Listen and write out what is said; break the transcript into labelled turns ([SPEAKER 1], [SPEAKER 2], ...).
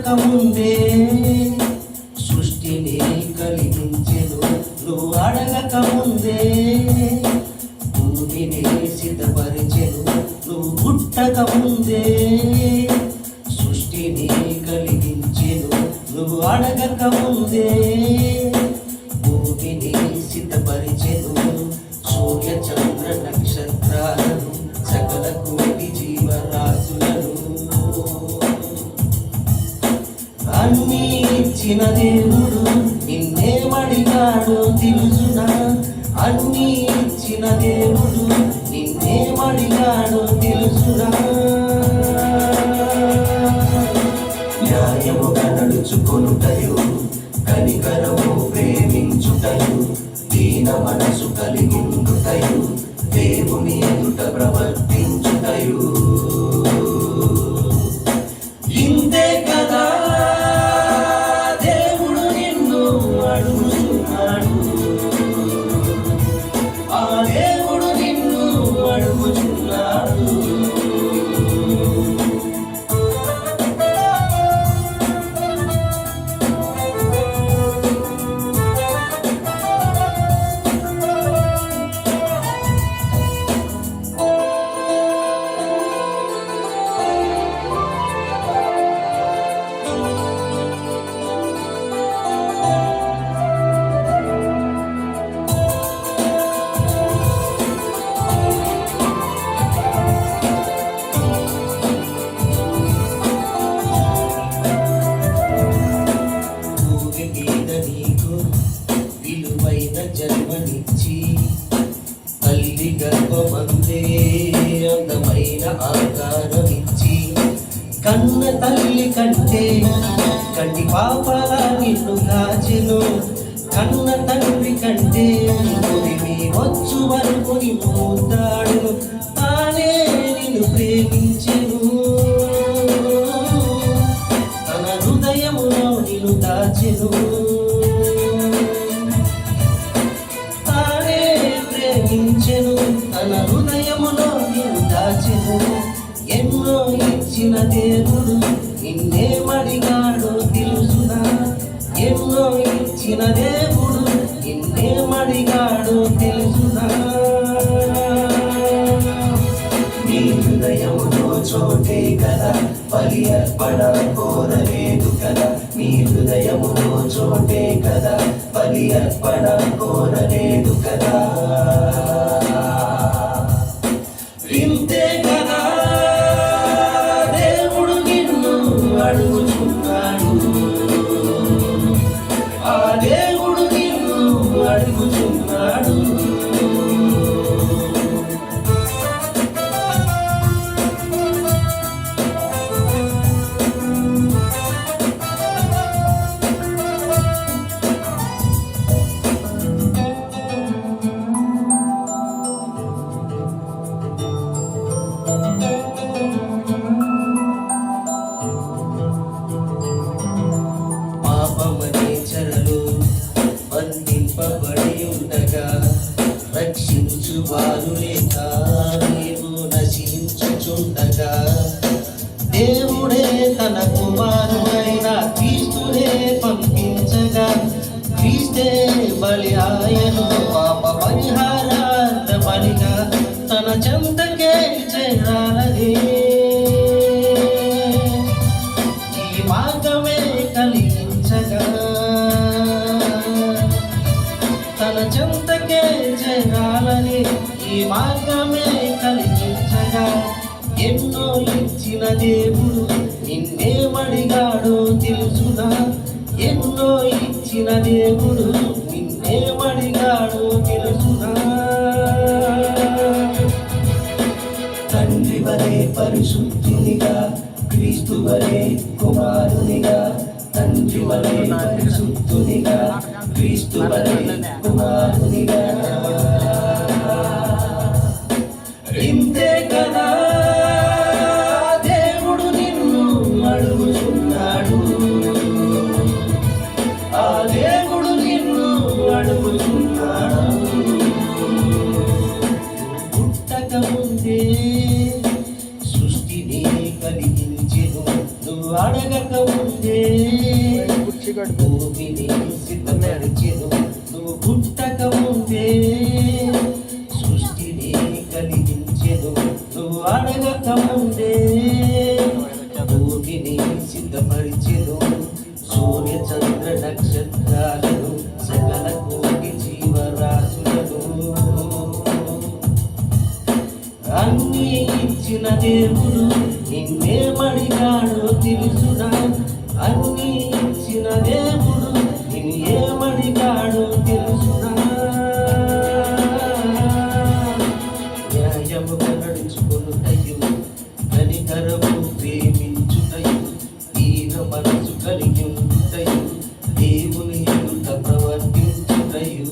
[SPEAKER 1] పుట్టక ముందే సృష్టిని కలిగించెను నువ్వు అడగక ముందే భూమిని సిద్ధపరిచెను నువ్వు పుట్టక ముందే సృష్టిని కలిగించెను నువ్వు అడగక ముందే భూమిని సిద్ధపరిచెను సూర్య చంద్ర నక్షత్రాలను సకల కోటి జీవరాశులను అన్నీ ఇచ్చిన దేవుడు నిన్నేమడిగాడో తెలుసునా అన్నీ ఇచ్చిన దేవుడు నిన్నేమడిగాడో తెలుసునా న్యాయముగా నడుచుకొనుటయు కనికరము ప్రేమించుటయు దీన మనసు కలిగించుటయు దేవుని ఎదుట ప్రవర్తించుటయు ఇంతే కదా దేవుడు నిన్ను అడుగుతున్నాడు ఆ దేవుడు నిన్ను అడుగుతున్నాడు జన్మనిచ్చి తల్లి గర్భమందే అందమైన ఆకారమిచ్చి కన్న తల్లి కంటే కంటి పాపల నిన్ను కాచెను కన్న తండ్రి కంటే కొరిమి వచ్చు వరకు నిన్ను ముద్దాడును తానే నిన్ను ప్రేమించెను తన హృదయములో నిన్ను దాచెను తన హృదయములో నిన్ను దాచెను ఎన్నో ఇచ్చిన దేవుడు నిన్నేమడిగాడో తెలుసునా ఎన్నో ఇచ్చిన దేవుడు నిన్నేమడిగాడో తెలుసునా నీ హృదయములో చోటే కదా బలి అర్పణ కోరలేదు కదా నీ హృదయములో చోటే కదా బలి అర్పణ కోరలేదు కదా ఇంతే కదా దేవుడు నిన్ను అడుగుచున్నాడు ఆ దేవుడు నిన్ను అడుగుచున్నాడు బంధింపబడి ఉండగా రక్షించు వారు లేక నీవు నశించుచుండగా దేవుడే తన కుమారుడైన క్రీస్తునే పంపించగా క్రీస్తే బలి ఆయను పాప పరిహారార్థ బలిగా తన చెంతకే చేరాలని ఈ మార్గమే కలిగించగా తన చెంతకే చేరాలని ఈ మార్గమే కలిగించగా ఎన్నో ఇచ్చిన దేవుడు నిన్నేమడిగాడో తెలుసునా ఎన్నో ఇచ్చిన దేవుడు నిన్నేమడిగాడో తెలుసునా తండ్రి వలె పరిశుద్ధునిగా క్రీస్తు వలె కుమారునిగా తండ్రి వలె పరిశుద్ధునిగా క్రీస్తు వలె కుమారునిగా ఇంతే కదా దేవుడు నిన్ను అడుగుచున్నాడు ఆ దేవుడు నిన్ను అడుగుచున్నాడు పుట్టక ముందే సృష్టిని కలిగించెను నువ్వు అడగక ముందే భూమిని సిద్ధపరిచెను నువ్వు పుట్టక ముందే, సృష్టిని కలిగించెను నువ్వు అడగక ముందే. భూమిని సిద్ధపరిచెను, సూర్య చంద్ర నక్షత్రాలను, సకల కోటి జీవరాశులను. అన్నీ ఇచ్చిన దేవుడు నిన్నేమడిగాడో తెలుసునా? అన్నీ ఇచ్చిన దేవుడు నిన్నేమడిగాడో తెలుసునా? న్యాయముగా నడుచుకొనుటయు, కనికరము ప్రేమించుటయు, దీన మనసు కలిగి ఉంటయు, దేవుని ఎదుట ప్రవర్తించుటయు.